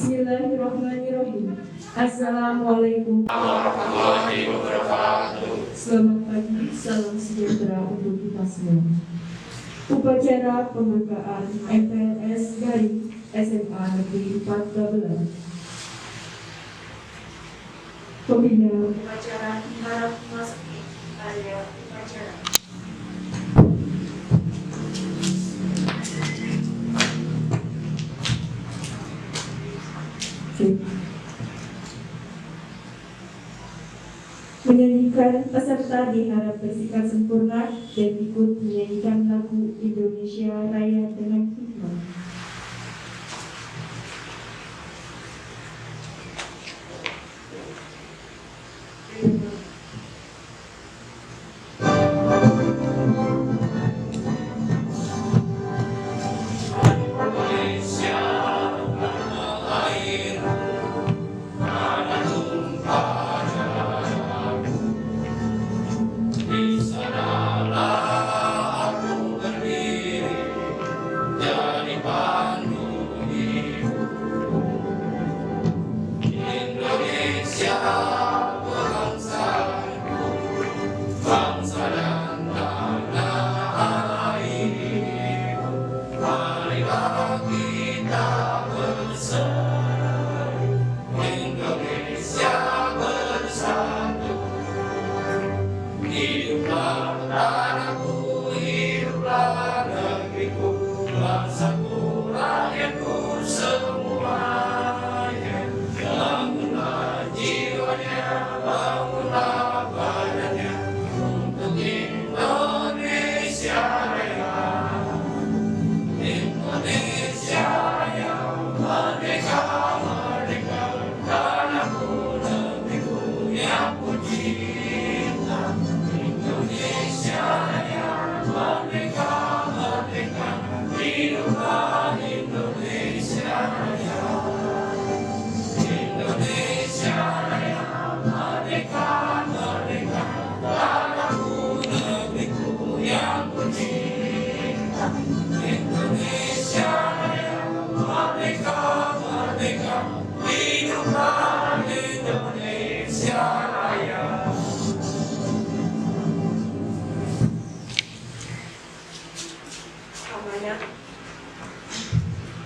Bismillahirrahmanirrahim. Assalamualaikum warahmatullahi wabarakatuh. Selamat pagi, salam sejahtera untuk kita semua. Upacara pembukaan MPLS dari SMA Negeri 4 Babelan. Pembina upacara diharap memasuki area upacara. Menyanyikan peserta diharap bersikap sempurna dan ikut menyanyikan lagu Indonesia Raya dengan hikmat.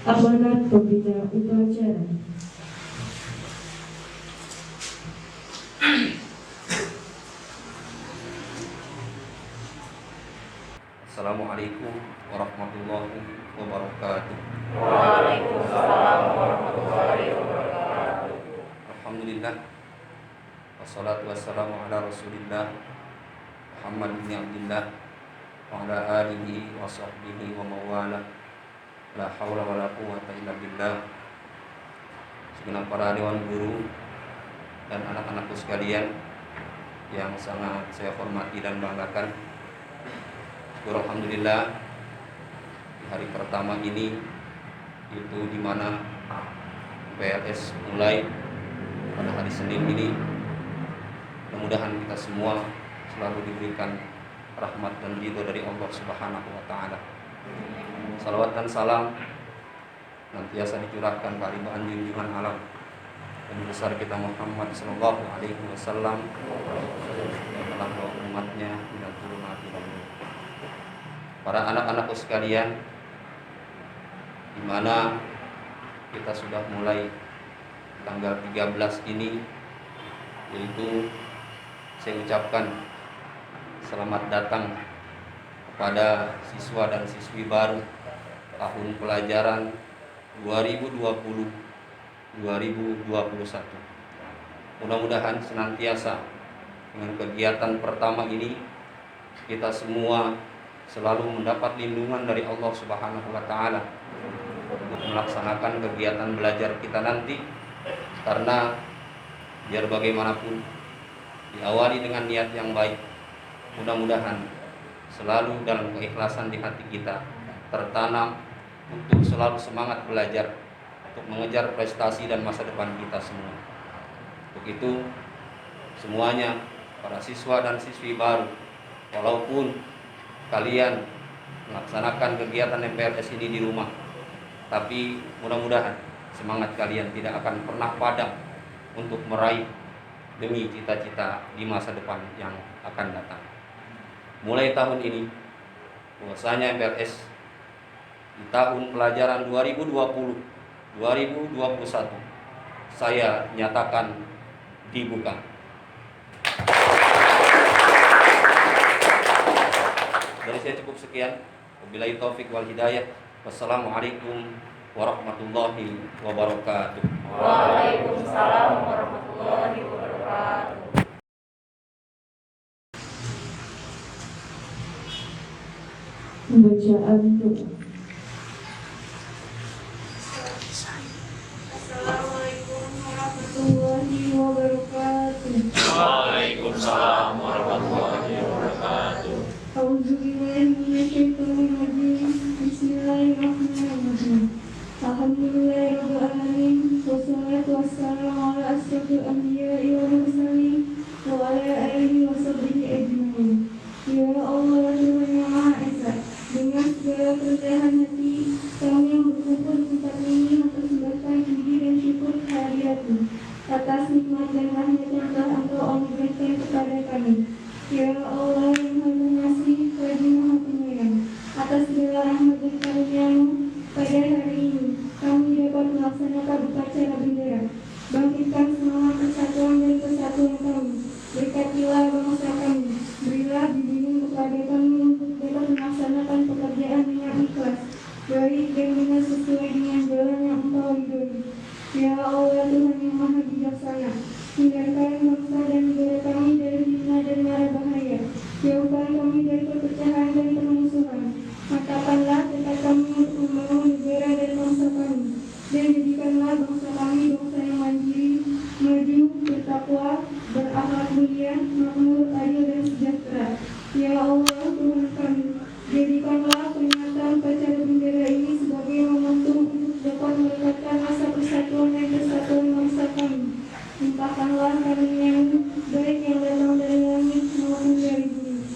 Amanat pembina upacara. Assalamualaikum warahmatullahi wabarakatuh. Waalaikumsalam warahmatullahi wabarakatuh. Alhamdulillah. Wassalatu wassalamu ala Rasulillah Muhammad bin Abdillah wa ala alihi wa sahbihi wa mawala. La haula wa la quwwata illa billah. Segenap para dewan guru dan anak-anakku sekalian yang sangat saya hormati dan banggakan. Alhamdulillah, di hari pertama ini itu di mana PLS mulai pada hari Senin ini, mudah-mudahan kita semua selalu diberikan rahmat dan ridho dari Allah Subhanahu wa taala. Salawat dan salam nantiasa dicurahkan ke alibahan junjungan alam dan besar kita Muhammad sallallahu alaihi wasallam yang telah membawa umatnya dengan turunan dahulu. Para anak-anakku sekalian, di mana kita sudah mulai tanggal 13 ini, yaitu saya ucapkan selamat datang kepada siswa dan siswi baru tahun pelajaran 2020-2021. Mudah-mudahan senantiasa dengan kegiatan pertama ini kita semua selalu mendapat lindungan dari Allah Subhanahu wa taala untuk melaksanakan kegiatan belajar kita nanti, karena biar bagaimanapun diawali dengan niat yang baik. Mudah-mudahan selalu dalam keikhlasan di hati kita tertanam untuk selalu semangat belajar, untuk mengejar prestasi dan masa depan kita semua. Untuk itu semuanya, para siswa dan siswi baru, walaupun kalian melaksanakan kegiatan MPLS ini di rumah, tapi mudah-mudahan semangat kalian tidak akan pernah padam untuk meraih demi cita-cita di masa depan yang akan datang. Mulai tahun ini, bahwasanya MPLS di tahun pelajaran 2020-2021 saya nyatakan dibuka. Dari saya cukup sekian. Wabillahi taufik wal hidayah. Wassalamualaikum warahmatullahi wabarakatuh. Waalaikumsalam warahmatullahi wabarakatuh. Pembacaan doa. Assalamualaikum warahmatullahi wabarakatuh. Waalaikumsalam warahmatullahi wabarakatuh. A'udzubillahi minasyaitonirrajim. Bismillahirrahmanirrahim. Alhamdulillahirabbil alamin. Wassalatu wassalamu ala asyrofil anbiya'i wal mursalin wa ala alihi wa sahbihi ajmain. Ya Allah, Tuhan yang Maha Esa, dengan segala kerendahan hati kami yang berkumpul di tempat ini mempersembahkan puji dan syukur kehadirat-Mu atas nikmat dan rahmat yang telah Engkau anugerahkan kepada kami. Ya Allah yang Maha Pengasih lagi Maha Penyayang, atas segala rahmat dan karunia-Mu pada hari ini kami dapat melaksanakan upacara bendera. Bangkitkan semangat persatuan dan kesatuan kami. Berkatilah bangsa kami. Berilah bimbingan kepada kami untuk dapat melaksanakan pekerjaan dengan ikhlas, baik dan dengan sesuai dengan jalan yang Engkau ridhoi. Ya Allah Tuhan yang Maha Bijaksana, hindarkan bangsa dan negara kami dari fitnah dan mara bahaya. Jauhkan kami dari perpecahan dan permusuhan. Mantapkanlah tekad kami untuk membangun negara dan bangsa kami, dan jadikanlah bangsa kami bangsa yang mandiri, maju, bertakwa, berakhlak mulia, makmur, adil dan sejahtera. Ya Allah Tuhan kami, jadikanlah peringatan upacara bendera ini sebagai momentum untuk dapat melekatkan rasa persatuan dan kesatuan bangsa kami. Limpahkanlah karunia-Mu baik yang datang dari langit maupun dari bumi.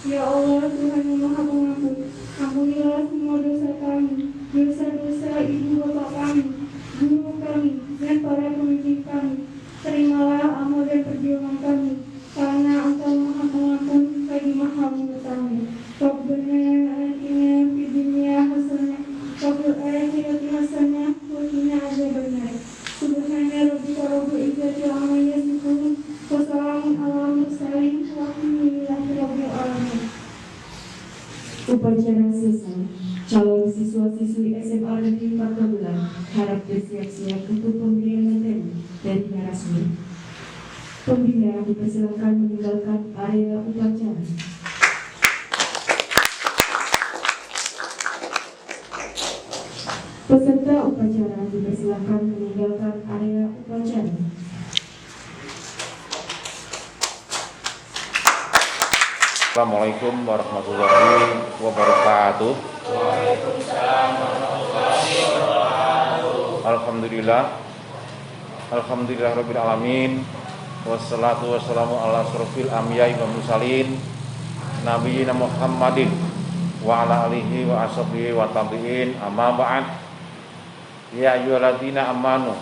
Ya Allah Tuhan yang Maha Pengampun, ampunilah semua dosa kami, dosa-dosa ibu bapak kami, guru kami, dan para pemimpin kami. Terimalah amal dan perjuangan kami, karena Engkau Maha Pengampun lagi Maha Mengetahui. Rabbana atina fid dunya hasanah wa fil akhirati hasanah wa qina adzabannar. Subhana rabbika rabbil izzati amma yasifun wa salamun alal mursalin walhamdulillahi rabbil alamin. Upacara selesai. Calon siswa-siswi SMA Negeri 4 Magelang harap bersiap-siap untuk pemberian materi dari narasumber. Pembina dipersilakan meninggalkan area upacara. Peserta upacara dipersilakan meninggalkan area upacara. Assalamualaikum warahmatullahi wabarakatuh. Alhamdulillah rabbil alamin. Wassalatu wassalamu ala asrofil anbiya'i wal mursalin nabiyina Muhammadin wa ala alihi wa ashabihi wa tabi'in. Amma ba'd. Ya ayyuhalladzina amanu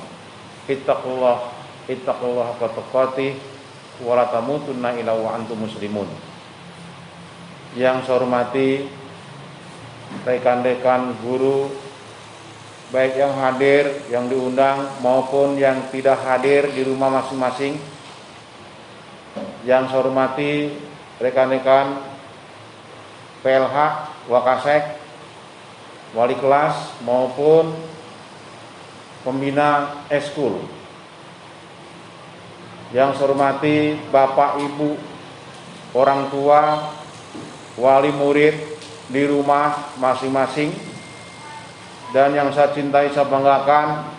ittaqullaha haqqa tuqatih wa la tamutunna illa wa antum muslimun. Yang saya hormati rekan-rekan guru, baik yang hadir, yang diundang maupun yang tidak hadir di rumah masing-masing. Yang saya hormati rekan-rekan PLH, Wakasek, wali kelas maupun pembina eskul. Yang saya hormati Bapak Ibu, orang tua, wali murid di rumah masing-masing. Dan yang saya cintai, saya banggakan,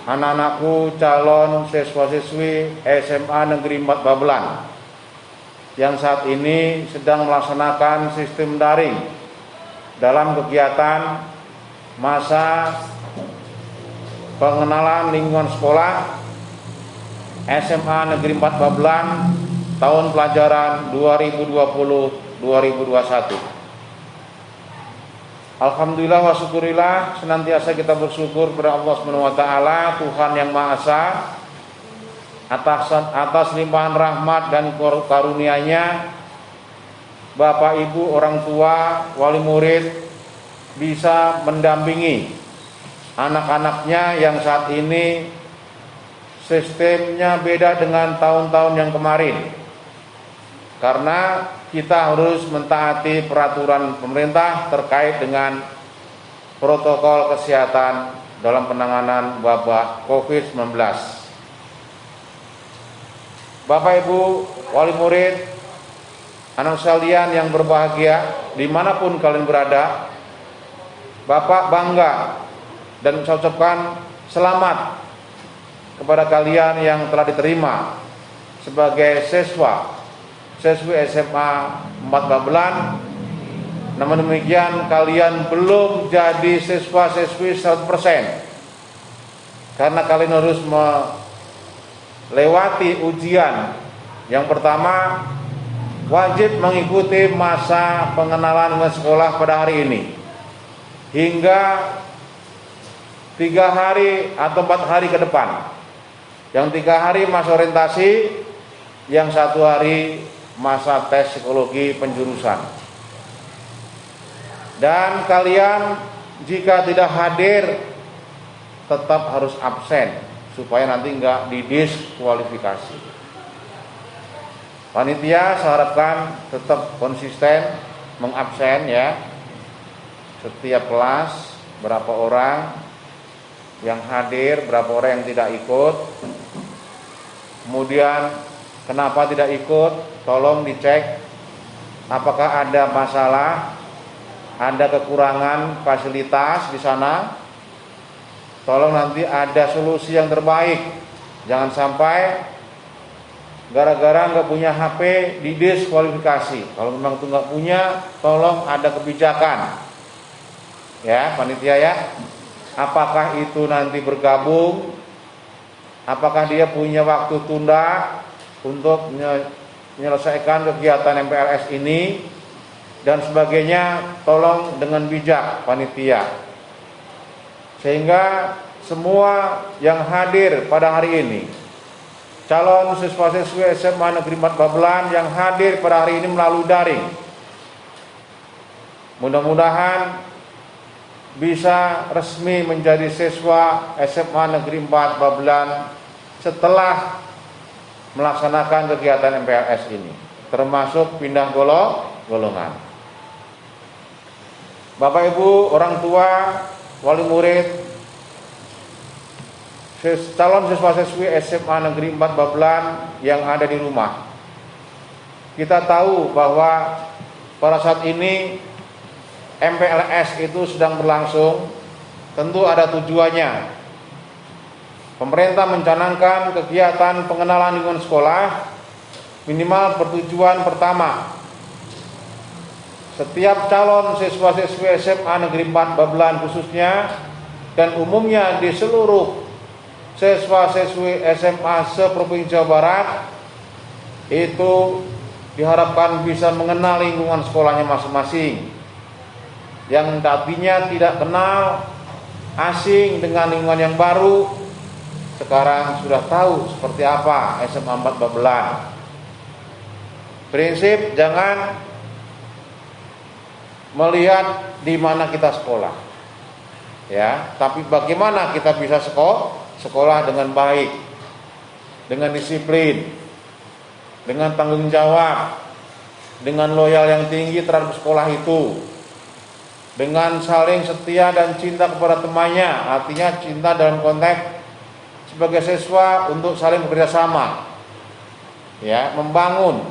anak-anakku calon siswa-siswi SMA Negeri 4 Babelan yang saat ini sedang melaksanakan sistem daring dalam kegiatan masa pengenalan lingkungan sekolah SMA Negeri 4 Babelan tahun pelajaran 2020-2021. Alhamdulillah wa syukurillah, senantiasa kita bersyukur kepada Allah Subhanahu wa taala, Tuhan yang Maha Esa, atas limpahan rahmat dan karunia-Nya. Bapak Ibu, orang tua, wali murid bisa mendampingi anak-anaknya yang saat ini sistemnya beda dengan tahun-tahun yang kemarin. Karena kita harus mentaati peraturan pemerintah terkait dengan protokol kesehatan dalam penanganan wabah COVID-19. Bapak Ibu, wali murid, anak sekalian yang berbahagia, dimanapun kalian berada, Bapak bangga dan saya ucapkan selamat kepada kalian yang telah diterima sebagai siswi SMA 4 Babelan. Namun demikian kalian belum jadi siswa-siswi 100%, karena kalian harus melewati ujian. Yang pertama, wajib mengikuti masa pengenalan dengan sekolah pada hari ini hingga 3 hari atau 4 hari ke depan. Yang 3 hari masa orientasi, yang 1 hari masa tes psikologi penjurusan. Dan kalian jika tidak hadir tetap harus absen supaya nanti enggak didiskualifikasi. Panitia saya harapkan tetap konsisten mengabsen ya. Setiap kelas berapa orang yang hadir, berapa orang yang tidak ikut. Kemudian kenapa tidak ikut? Tolong dicek apakah ada masalah, ada kekurangan fasilitas di sana. Tolong nanti ada solusi yang terbaik. Jangan sampai gara-gara nggak punya HP didiskualifikasi. Kalau memang itu nggak punya, tolong ada kebijakan. Ya, panitia ya. Apakah itu nanti bergabung? Apakah dia punya waktu tunda untuk menyelesaikan kegiatan MPLS ini dan sebagainya? Tolong dengan bijak panitia, sehingga semua yang hadir pada hari ini, calon siswa-siswi SMA Negeri 4 Babelan yang hadir pada hari ini melalui daring, mudah-mudahan bisa resmi menjadi siswa SMA Negeri 4 Babelan setelah melaksanakan kegiatan MPLS ini, termasuk pindah golongan. Bapak Ibu, orang tua, wali murid, calon siswa-siswi SMA Negeri 4 Babelan yang ada di rumah, kita tahu bahwa pada saat ini MPLS itu sedang berlangsung. Tentu ada tujuannya. Pemerintah mencanangkan kegiatan pengenalan lingkungan sekolah minimal bertujuan pertama, setiap calon siswa-siswi SMA Negeri 4 Babelan khususnya dan umumnya di seluruh siswa-siswi SMA se-Provinsi Jawa Barat itu diharapkan bisa mengenal lingkungan sekolahnya masing-masing, yang tadinya tidak kenal, asing dengan lingkungan yang baru, sekarang sudah tahu seperti apa SMA 4 Babelan. Prinsip jangan melihat di mana kita sekolah, ya, tapi bagaimana kita bisa sekolah dengan baik, dengan disiplin, dengan tanggung jawab, dengan loyal yang tinggi terhadap sekolah itu, dengan saling setia dan cinta kepada temannya. Artinya cinta dalam konteks sebagai siswa untuk saling bekerja sama, ya, membangun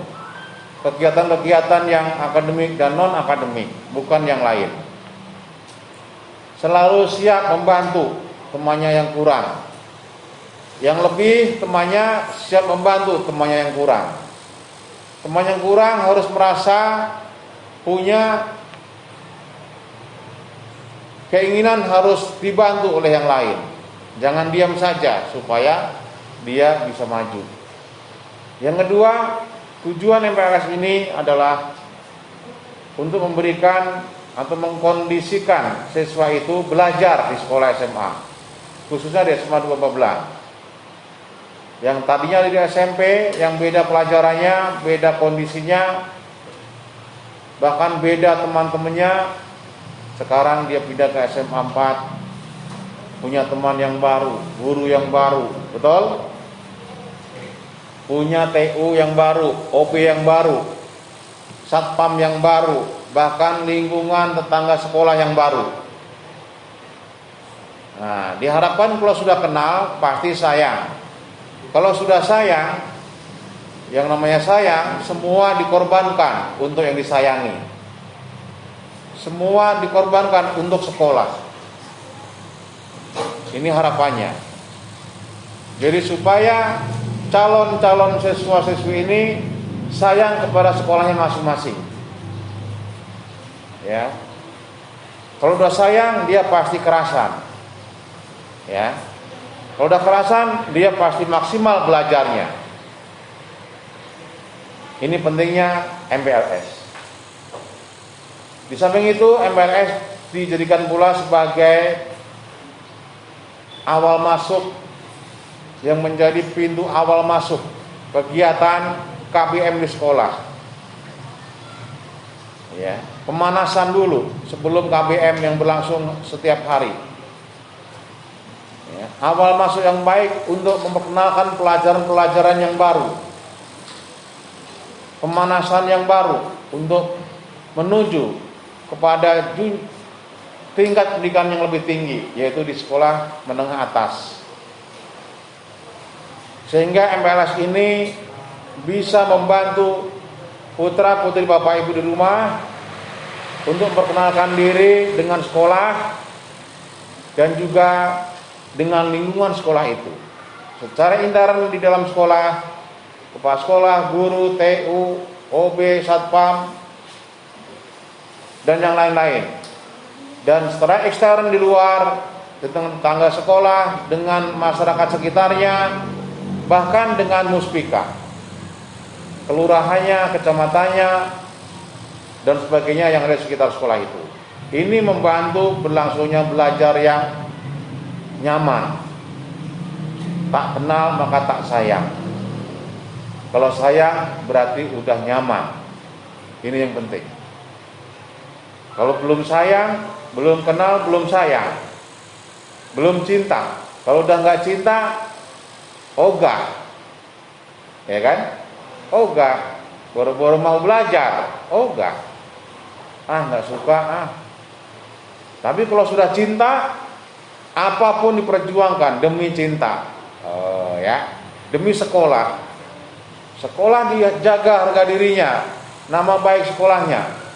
kegiatan-kegiatan yang akademik dan non akademik, bukan yang lain. Selalu siap membantu temannya yang kurang, yang lebih temannya siap membantu temannya yang kurang. Teman yang kurang harus merasa punya keinginan harus dibantu oleh yang lain. Jangan diam saja supaya dia bisa maju. Yang kedua, tujuan MPLS ini adalah untuk memberikan atau mengkondisikan siswa itu belajar di sekolah SMA, khususnya di SMA 2 Babelan. Yang tadinya di SMP, yang beda pelajarannya, beda kondisinya, bahkan beda teman-temannya, sekarang dia pindah ke SMA 4, punya teman yang baru, guru yang baru, betul? Punya TU yang baru, OP yang baru, satpam yang baru, bahkan lingkungan tetangga sekolah yang baru. Nah, diharapkan kalau sudah kenal pasti sayang. Kalau sudah sayang, yang namanya sayang, semua dikorbankan untuk yang disayangi. Semua dikorbankan untuk sekolah. Ini harapannya. Jadi supaya calon-calon siswa-siswi ini sayang kepada sekolahnya masing-masing. Ya. Kalau udah sayang, dia pasti kerasan. Ya. Kalau udah kerasan, dia pasti maksimal belajarnya. Ini pentingnya MPLS. Di samping itu, MPLS dijadikan pula sebagai awal masuk, yang menjadi pintu awal masuk kegiatan KBM di sekolah. Ya, pemanasan dulu sebelum KBM yang berlangsung setiap hari. Ya, awal masuk yang baik untuk memperkenalkan pelajaran-pelajaran yang baru. Pemanasan yang baru untuk menuju kepada tingkat pendidikan yang lebih tinggi, yaitu di sekolah menengah atas. Sehingga MPLS ini bisa membantu putra-putri Bapak Ibu di rumah untuk memperkenalkan diri dengan sekolah dan juga dengan lingkungan sekolah itu. Secara intern di dalam sekolah, kepala sekolah, guru, TU, OB, satpam, dan yang lain-lain. Dan secara ekstern di luar, dengan tetangga sekolah, dengan masyarakat sekitarnya, bahkan dengan muspika, kelurahannya, kecamatannya, dan sebagainya yang ada di sekitar sekolah itu. Ini membantu berlangsungnya belajar yang nyaman. Tak kenal maka tak sayang. Kalau sayang berarti udah nyaman. Ini yang penting. Kalau belum sayang, belum kenal, belum sayang, belum cinta. Kalau udah nggak cinta, ogah, ya kan? Ogah, boro-boro mau belajar, ogah. Nggak suka. Tapi kalau sudah cinta, apapun diperjuangkan demi cinta. Ya, demi sekolah. Sekolah dia jaga harga dirinya, nama baik sekolahnya.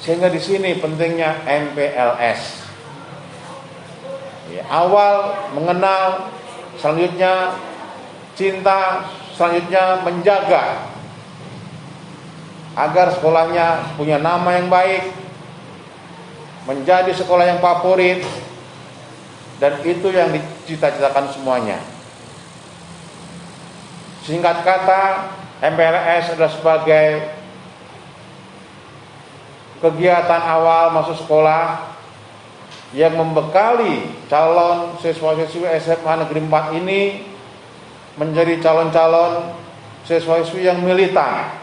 Sehingga di sini pentingnya MPLS. Ya, awal mengenal, selanjutnya cinta, selanjutnya menjaga agar sekolahnya punya nama yang baik, menjadi sekolah yang favorit, dan itu yang dicita-citakan semuanya. Singkat kata, MPLS adalah sebagai kegiatan awal masuk sekolah yang membekali calon siswa-siswi SMA Negeri 4 ini menjadi calon-calon siswa-siswi yang militan,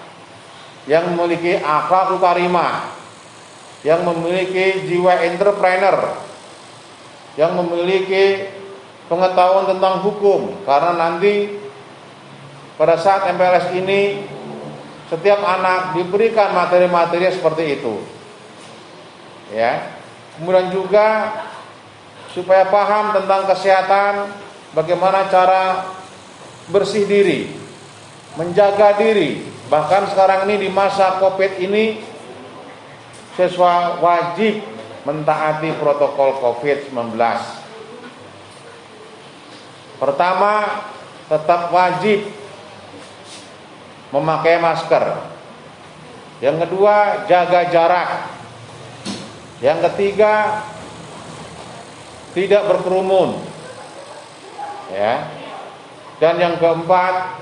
yang memiliki akhlak karimah, yang memiliki jiwa entrepreneur, yang memiliki pengetahuan tentang hukum. Karena nanti pada saat MPLS ini setiap anak diberikan materi-materi seperti itu. Ya. Kemudian juga supaya paham tentang kesehatan, bagaimana cara bersih diri, menjaga diri. Bahkan sekarang ini di masa Covid ini, siswa wajib mentaati protokol Covid-19. Pertama, tetap wajib memakai masker. Yang kedua, jaga jarak. Yang ketiga, tidak berkerumun. Ya. Dan yang keempat,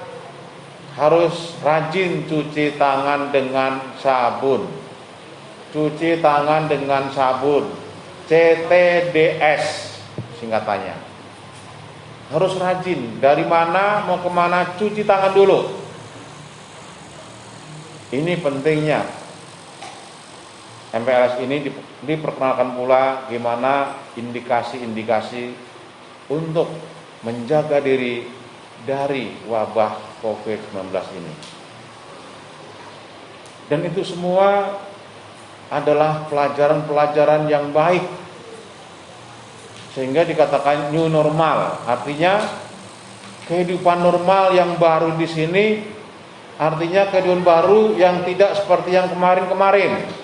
harus rajin cuci tangan dengan sabun. cuci tangan dengan sabun, CTDS singkatannya. Harus rajin, dari mana mau kemana cuci tangan dulu. Ini pentingnya. MPLS ini diperkenalkan pula gimana indikasi-indikasi untuk menjaga diri dari wabah COVID-19 ini. Dan itu semua adalah pelajaran-pelajaran yang baik, sehingga dikatakan new normal. Artinya kehidupan normal yang baru di sini, artinya kehidupan baru yang tidak seperti yang kemarin-kemarin.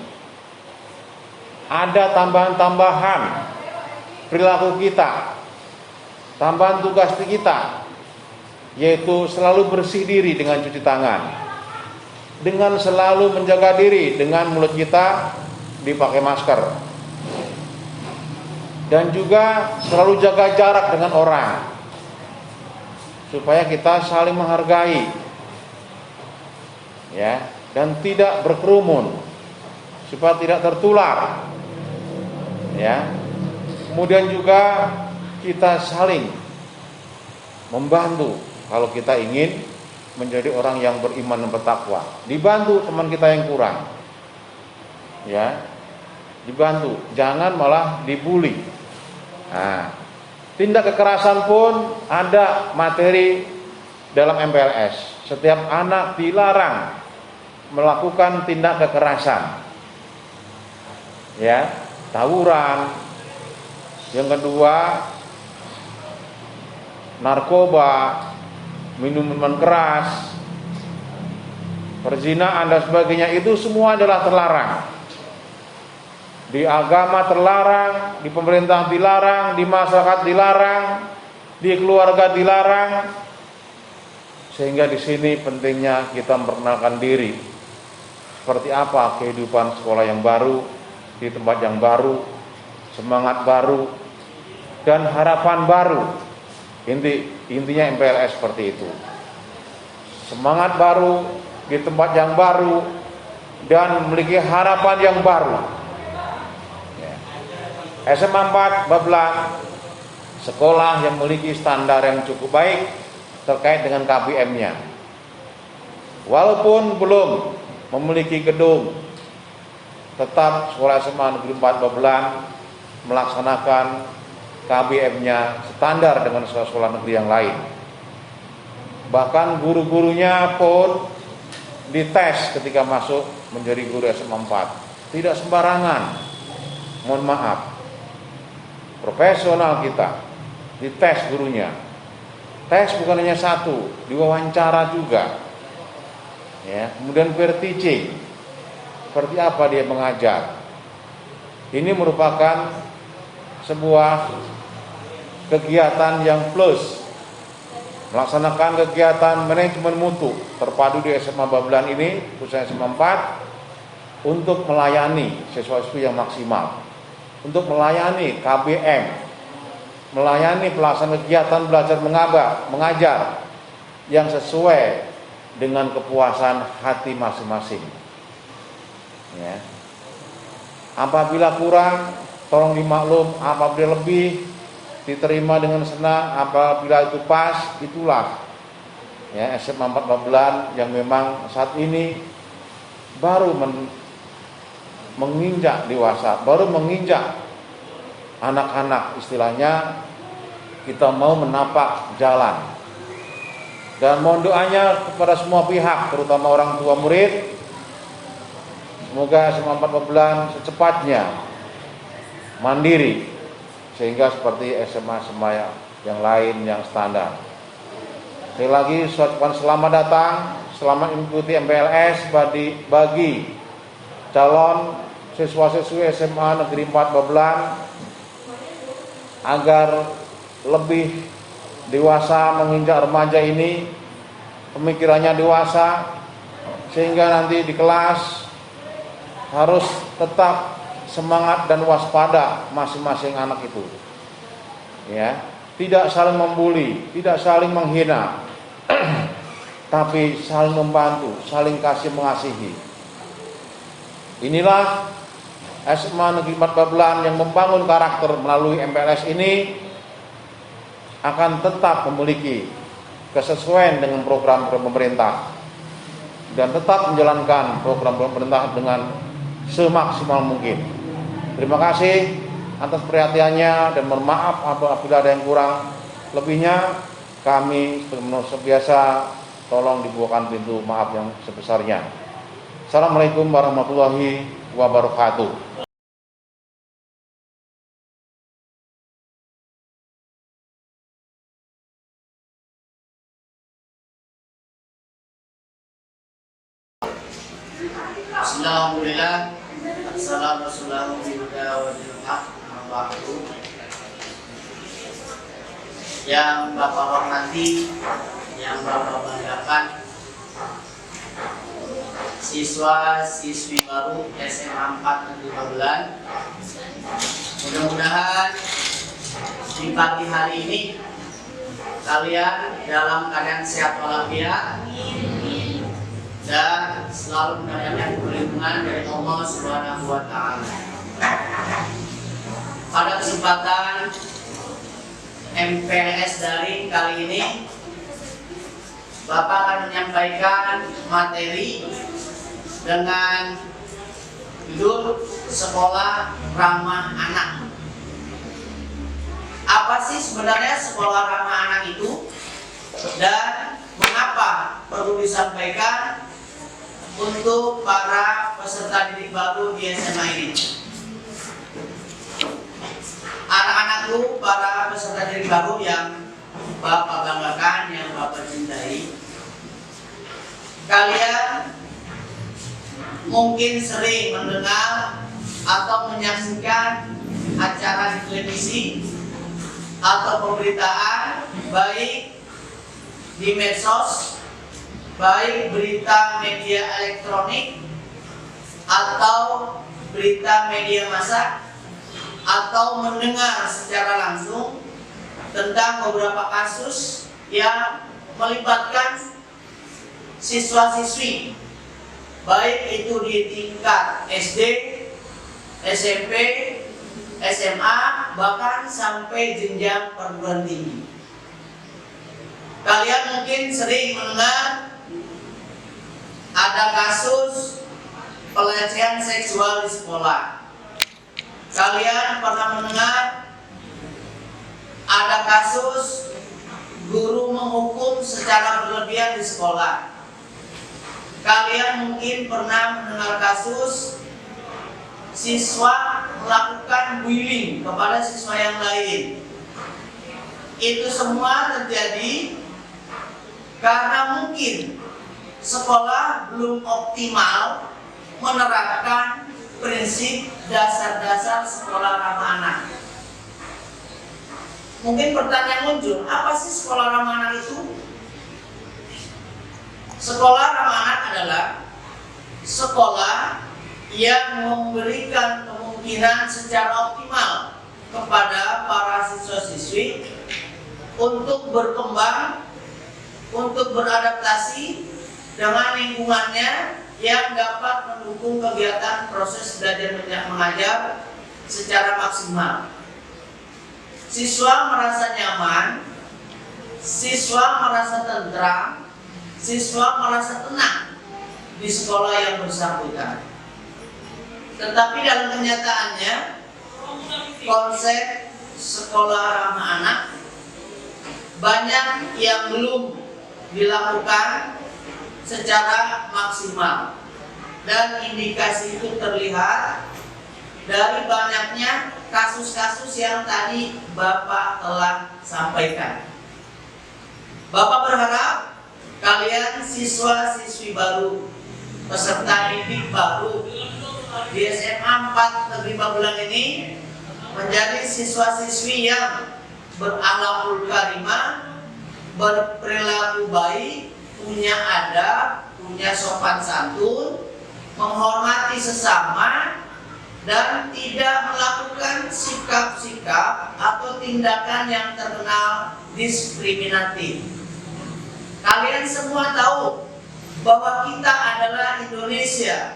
Ada tambahan-tambahan perilaku kita, tambahan tugas kita, yaitu selalu bersih diri dengan cuci tangan, dengan selalu menjaga diri dengan mulut kita dipakai masker, dan juga selalu jaga jarak dengan orang, supaya kita saling menghargai, ya, dan tidak berkerumun, supaya tidak tertular, ya. Kemudian juga kita saling membantu kalau kita ingin menjadi orang yang beriman dan bertakwa. Dibantu teman kita yang kurang, ya, dibantu, jangan malah dibully. Nah, tindak kekerasan pun ada materi dalam MPLS. Setiap anak dilarang melakukan tindak kekerasan, ya, tawuran. Yang kedua, narkoba, minuman keras, perzinaan dan sebagainya, itu semua adalah terlarang. Di agama terlarang, di pemerintah dilarang, di masyarakat dilarang, di keluarga dilarang. Sehingga di sini pentingnya kita memperkenalkan diri. Seperti apa kehidupan sekolah yang baru, di tempat yang baru, semangat baru, dan harapan baru. Intinya MPLS seperti itu. Semangat baru di tempat yang baru dan memiliki harapan yang baru. SMA 4 Babelan, sekolah yang memiliki standar yang cukup baik terkait dengan KBM-nya. Walaupun belum memiliki gedung, tetap sekolah SMA Negeri 4 Babelan melaksanakan KBM-nya standar dengan sekolah-sekolah negeri yang lain. Bahkan guru-gurunya pun dites ketika masuk menjadi guru SMA 4. Tidak sembarangan. Mohon maaf. Profesional kita dites gurunya. Tes bukan hanya satu, diwawancara juga. Ya, kemudian peer teaching. Seperti apa dia mengajar. Ini merupakan sebuah kegiatan yang plus, melaksanakan kegiatan manajemen mutu terpadu di SMA Babelan ini, khususnya SMA 4, untuk melayani siswa-siswi yang maksimal, untuk melayani KBM, melayani pelaksanaan kegiatan belajar mengajar yang sesuai dengan kepuasan hati masing-masing. Ya. Apabila kurang, tolong dimaklum. Apabila lebih, diterima dengan senang. Apabila itu pas, itulah ya SMA 4 Babelan yang memang saat ini baru menginjak dewasa, baru menginjak anak-anak, istilahnya kita mau menapak jalan. Dan mohon doanya kepada semua pihak, terutama orang tua murid, semoga SMA 4 Babelan secepatnya mandiri, sehingga seperti SMA-SMA yang lain yang standar. Sekali lagi, saya ucapkan selamat datang, selamat mengikuti MPLS bagi calon siswa-siswi SMA Negeri 4 Babelan, agar lebih dewasa menginjak remaja ini, pemikirannya dewasa, sehingga nanti di kelas harus tetap semangat dan waspada masing-masing anak itu. Ya, tidak saling membuli, tidak saling menghina, tapi saling membantu, saling kasih mengasihi. Inilah SMA Negeri 4 Babelan yang membangun karakter melalui MPLS ini akan tetap memiliki kesesuaian dengan program pemerintah dan tetap menjalankan program pemerintah dengan semaksimal mungkin. Terima kasih atas perhatiannya dan mohon maaf apabila ada yang kurang lebihnya. Kami seperti biasa tolong dibukakan pintu maaf yang sebesarnya. Assalamualaikum warahmatullahi wabarakatuh. Alhamdulillah, assalamualaikum warahmatullahi. Yang Bapak hormati, yang Bapak banggakan, siswa-siswi baru SMA 4 Negeri Babelan, mudah-mudahan di pagi hari ini kalian dalam keadaan sehat walafiat dan selalu mendapatkan perlindungan dari Allah Subhanahu wa Ta'ala. Pada kesempatan MPLS daring kali ini, Bapak akan menyampaikan materi dengan judul Sekolah Ramah Anak. Apa sih sebenarnya sekolah ramah anak itu dan mengapa perlu disampaikan untuk para peserta didik baru di SMA ini? Anak-anakku, para peserta didik baru yang Bapak banggakan, yang Bapak cintai, kalian mungkin sering mendengar atau menyaksikan acara di televisi atau pemberitaan, baik di medsos, baik berita media elektronik atau berita media massa, atau mendengar secara langsung tentang beberapa kasus yang melibatkan siswa-siswi, baik itu di tingkat SD, SMP, SMA, bahkan sampai jenjang perguruan tinggi. Kalian mungkin sering mendengar ada kasus pelecehan seksual di sekolah. Kalian pernah mendengar ada kasus guru menghukum secara berlebihan di sekolah. Kalian mungkin pernah mendengar kasus siswa melakukan bullying kepada siswa yang lain. Itu semua terjadi karena mungkin sekolah belum optimal menerapkan prinsip dasar-dasar sekolah ramah anak. Mungkin pertanyaan muncul, apa sih sekolah ramah anak itu? Sekolah ramah anak adalah sekolah yang memberikan kemungkinan secara optimal kepada para siswa-siswi untuk berkembang, untuk beradaptasi dengan lingkungannya yang dapat mendukung kegiatan proses belajar mengajar secara maksimal. Siswa merasa nyaman, siswa merasa tentram, siswa merasa tenang di sekolah yang bersangkutan. Tetapi dalam kenyataannya, konsep sekolah ramah anak banyak yang belum dilakukan secara maksimal, dan indikasi itu terlihat dari banyaknya kasus-kasus yang tadi Bapak telah sampaikan. Bapak berharap kalian siswa-siswi baru, peserta didik baru di SMA 4 Negeri Babelan ini menjadi siswa-siswi yang berakhlakul karimah, berperilaku baik, punya adab, punya sopan santun, menghormati sesama, dan tidak melakukan sikap-sikap atau tindakan yang terkenal diskriminatif. Kalian semua tahu bahwa kita adalah Indonesia.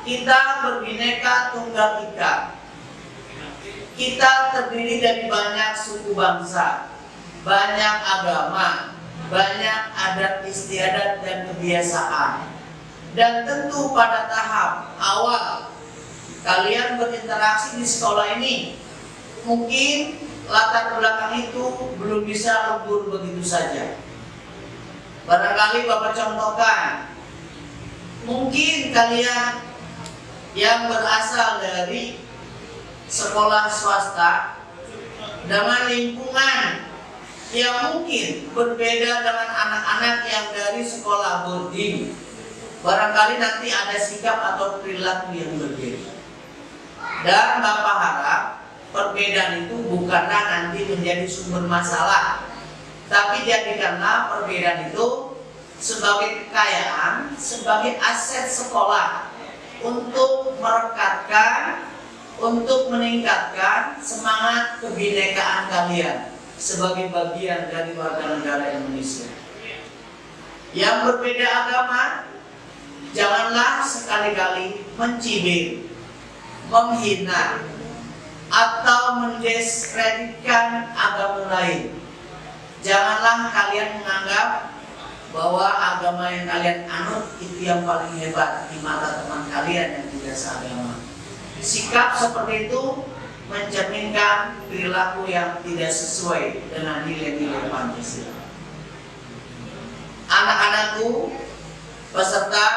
kita berbineka tunggal ika. Kita terdiri dari banyak suku bangsa, banyak agama, banyak adat istiadat dan kebiasaan. Dan tentu pada tahap awal kalian berinteraksi di sekolah ini, mungkin latar belakang itu belum bisa lebur begitu saja. Barangkali Bapak contohkan, mungkin kalian yang berasal dari sekolah swasta dengan lingkungan yang mungkin berbeda dengan anak-anak yang dari sekolah boarding. Barangkali nanti ada sikap atau perilaku yang berbeda. Dan Bapak harap perbedaan itu bukanlah nanti menjadi sumber masalah, tapi jadikanlah perbedaan itu sebagai kekayaan, sebagai aset sekolah untuk merekatkan, untuk meningkatkan semangat kebinekaan kalian sebagai bagian dari warga negara Indonesia. Yang berbeda agama, janganlah sekali-kali mencibir, menghina, atau mendiskreditkan agama lain. Janganlah kalian menganggap bahwa agama yang kalian anut itu yang paling hebat di mata teman kalian yang tidak seagama. Sikap seperti itu mencerminkan perilaku yang tidak sesuai dengan nilai-nilai Pancasila. Anak-anakku, peserta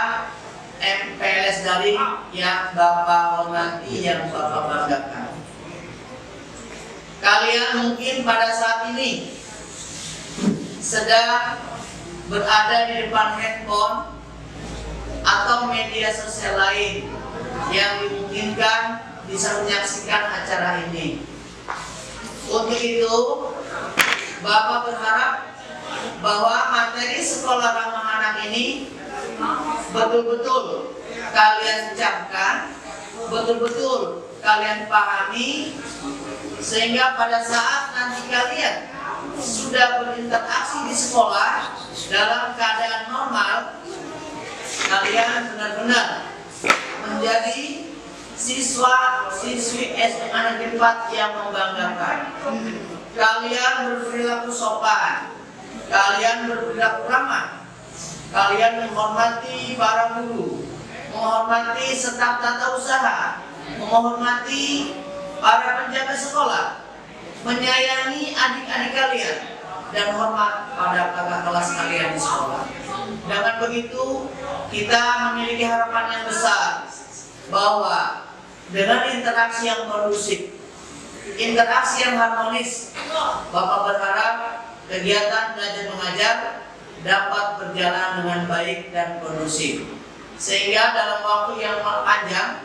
MPLS daring yang Bapak hormati, yang Bapak banggakan, kalian mungkin pada saat ini sedang berada di depan handphone atau media sosial lain yang dimungkinkan bisa menyaksikan acara ini. Untuk itu, Bapak berharap bahwa materi sekolah ramah anak ini betul-betul kalian ucapkan, betul-betul kalian pahami, sehingga pada saat nanti kalian sudah berinteraksi di sekolah dalam keadaan normal, kalian benar-benar menjadi siswa-siswi SMA Negeri 4 yang membanggakan. Kalian berperilaku sopan, kalian berperilaku ramah, kalian menghormati para guru, menghormati staf tata usaha, menghormati para penjaga sekolah, menyayangi adik-adik kalian, dan hormat pada kakak kelas kalian di sekolah. Dengan begitu, kita memiliki harapan yang besar bahwa dengan interaksi yang kondusif, interaksi yang harmonis, Bapak berharap kegiatan belajar mengajar dapat berjalan dengan baik dan kondusif, sehingga dalam waktu yang panjang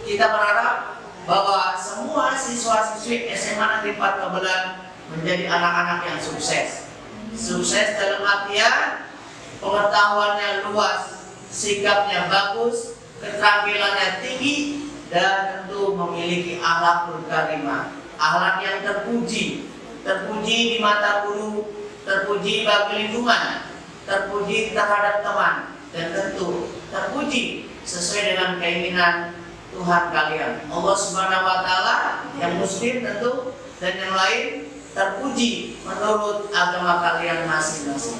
kita berharap bahwa semua siswa-siswi SMA Negeri 4 Babelan menjadi anak-anak yang sukses. Sukses dalam artian pengetahuannya luas, sikapnya bagus, keterampilannya tinggi, dan tentu memiliki akhlakul karimah, akhlak yang terpuji di mata guru, terpuji bagi lingkungan, terpuji terhadap teman, dan tentu terpuji sesuai dengan keinginan Tuhan kalian, Allah Subhanahu wa Ta'ala, yang Muslim tentu, dan yang lain terpuji menurut agama kalian masing-masing.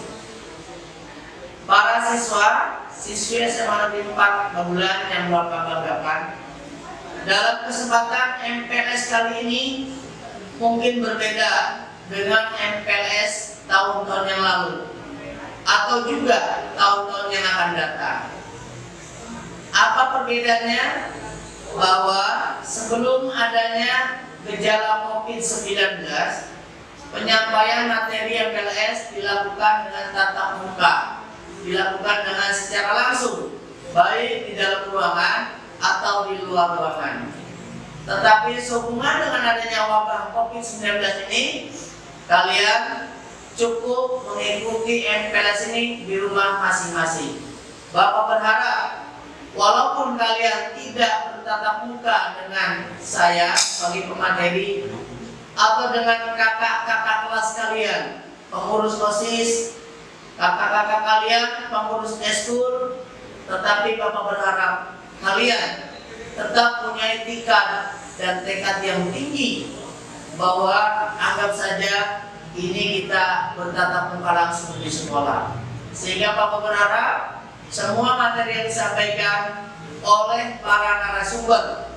Para siswi SMA Negeri 4 Babelan yang Bapak banggakan, dalam kesempatan MPLS kali ini mungkin berbeda dengan MPLS tahun-tahun yang lalu atau juga tahun-tahun yang akan datang. Apa perbedaannya? Bahwa sebelum adanya gejala COVID-19, penyampaian materi MPLS dilakukan dengan tatap muka, dilakukan dengan secara langsung, baik di dalam ruangan atau di luar ruangan. Tetapi sehubungan dengan adanya wabah COVID-19 ini, kalian cukup mengikuti MPLS ini di rumah masing-masing. Bapak berharap walaupun kalian tidak bertatap muka dengan saya sebagai pemateri atau dengan kakak-kakak kelas kalian, pengurus OSIS, kakak-kakak kalian, pengurus eskul, tetapi Bapak berharap kalian kalian tetap punya etikat dan tekad yang tinggi bahwa anggap saja ini kita bertatap muka langsung di sekolah. Sehingga Bapak berharap semua materi yang disampaikan oleh para narasumber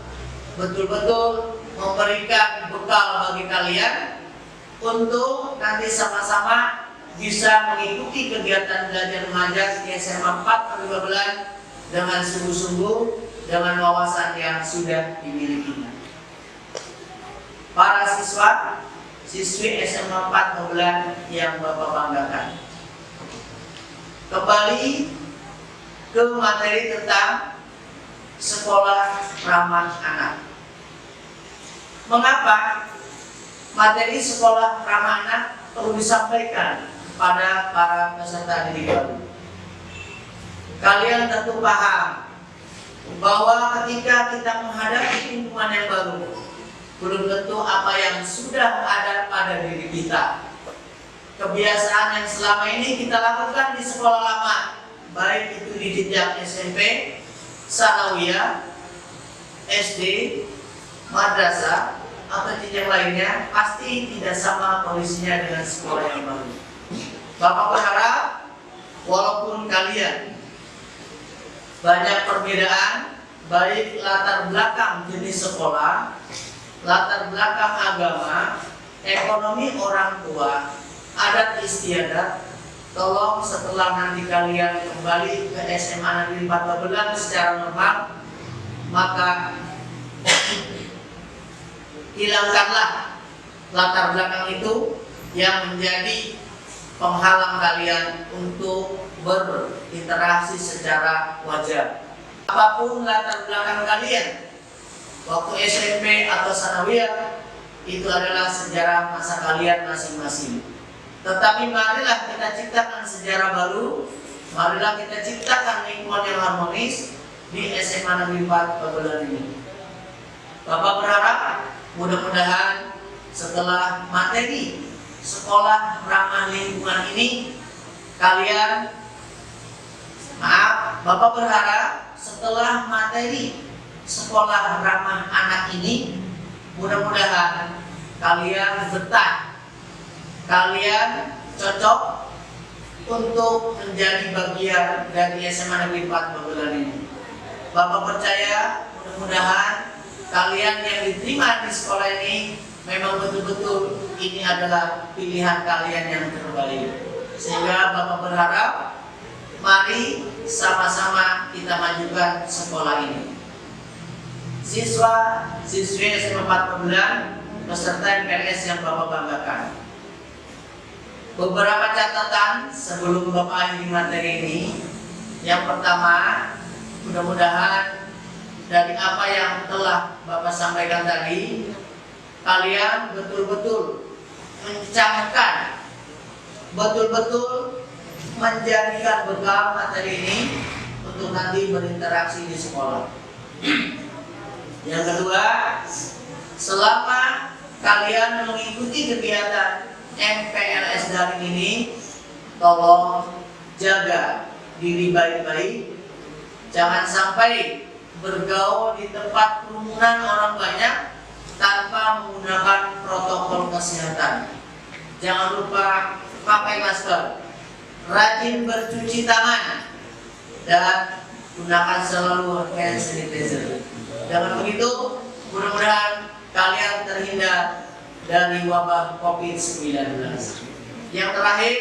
betul-betul memberikan bekal bagi kalian untuk nanti sama-sama bisa mengikuti kegiatan belajar mengajar di SMA 4 Babelan dengan sungguh-sungguh, dengan wawasan yang sudah dimilikinya. Para siswi SMA 4 Babelan yang Bapak banggakan, kembali ke materi tentang sekolah ramah anak. Mengapa materi sekolah ramah anak perlu disampaikan pada para peserta didik baru? Kalian tentu paham bahwa ketika kita menghadapi lingkungan yang baru, belum tentu apa yang sudah ada pada diri kita, kebiasaan yang selama ini kita lakukan di sekolah lama, baik itu di jenjang SMP, Sanawiyah, SD, madrasah, atau jenjang lainnya, pasti tidak sama kondisinya dengan sekolah yang baru. Bapak berharap walaupun kalian banyak perbedaan, baik latar belakang jenis sekolah, latar belakang agama, ekonomi orang tua, adat istiadat, tolong setelah nanti kalian kembali ke SMA Negeri 4 Babelan secara normal, maka hilangkanlah latar belakang itu yang menjadi penghalang kalian untuk berinteraksi secara wajar. Apapun latar belakang kalian, waktu SMP atau Sanawiyah, itu adalah sejarah masa kalian masing-masing. Tetapi marilah kita ciptakan sejarah baru, marilah kita ciptakan lingkungan yang harmonis di SMA Negeri 4 Babelan ini. Bapak berharap mudah-mudahan setelah materi sekolah ramah lingkungan ini, Bapak berharap setelah materi sekolah ramah anak ini, mudah-mudahan kalian betah, kalian cocok untuk menjadi bagian dari SMA Negeri 4 Babelan ini. Bapak percaya mudah-mudahan kalian yang diterima di sekolah ini memang betul-betul ini adalah pilihan kalian yang terbaik. Sehingga Bapak berharap mari sama-sama kita majukan sekolah ini. Siswi SMA 4 Babelan beserta MPLS yang Bapak banggakan, beberapa catatan sebelum Bapak akhiri materi ini. Yang pertama, mudah-mudahan dari apa yang telah Bapak sampaikan tadi, kalian betul-betul mencamkan, betul-betul menjadikan bekal materi ini untuk nanti berinteraksi di sekolah. Yang kedua, selama kalian mengikuti kegiatan MPLS daring ini, tolong jaga diri baik-baik. Jangan sampai bergaul di tempat kerumunan orang banyak tanpa menggunakan protokol kesehatan. Jangan lupa pakai masker, rajin bercuci tangan, dan gunakan selalu hand sanitizer. Dengan begitu, mudah-mudahan kalian terhindar dari wabah COVID-19. Yang terakhir,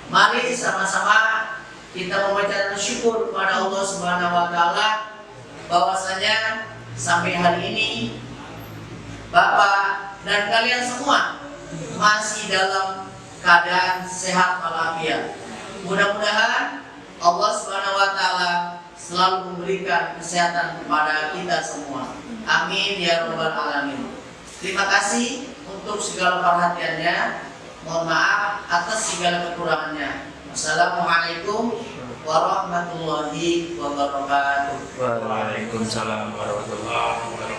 mari sama-sama kita membaca syukur kepada Allah Subhanahu wa Ta'ala bahwasanya sampai hari ini Bapak dan kalian semua masih dalam keadaan sehat walafiat. Mudah-mudahan Allah Subhanahu wa Ta'ala selalu memberikan kesehatan kepada kita semua. Amin ya rabbal alamin. Terima kasih untuk segala perhatiannya. Mohon maaf atas segala kekurangannya. Wassalamualaikum warahmatullahi wabarakatuh. Waalaikumsalam warahmatullahi wabarakatuh.